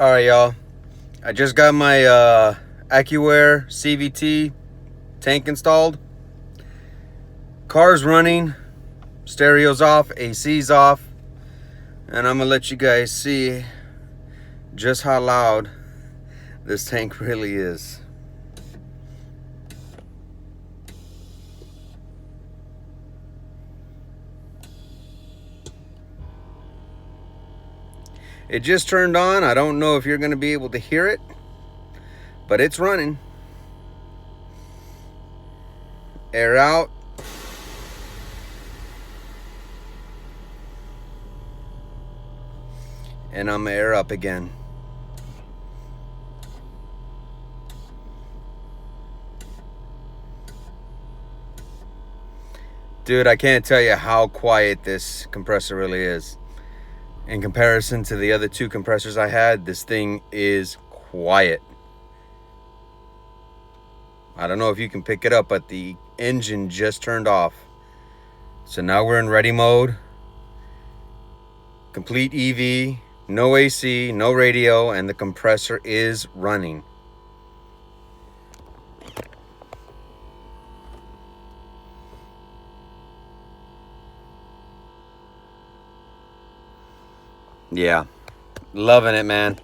All right, y'all. I just got my Accuair CVT tank installed. Car's running, stereo's off, AC's off, and I'm gonna let you guys see just how loud this tank really is. It just turned on. I don't know if you're gonna be able to hear it, but it's running. Air out. And I'm gonna air up again. Dude, I can't tell you how quiet this compressor really is. In comparison to the other two compressors I had, this thing is quiet. I don't know if you can pick it up, but the engine just turned off. So now we're in ready mode. Complete EV, no AC, no radio, and the compressor is running. Yeah, loving it, man.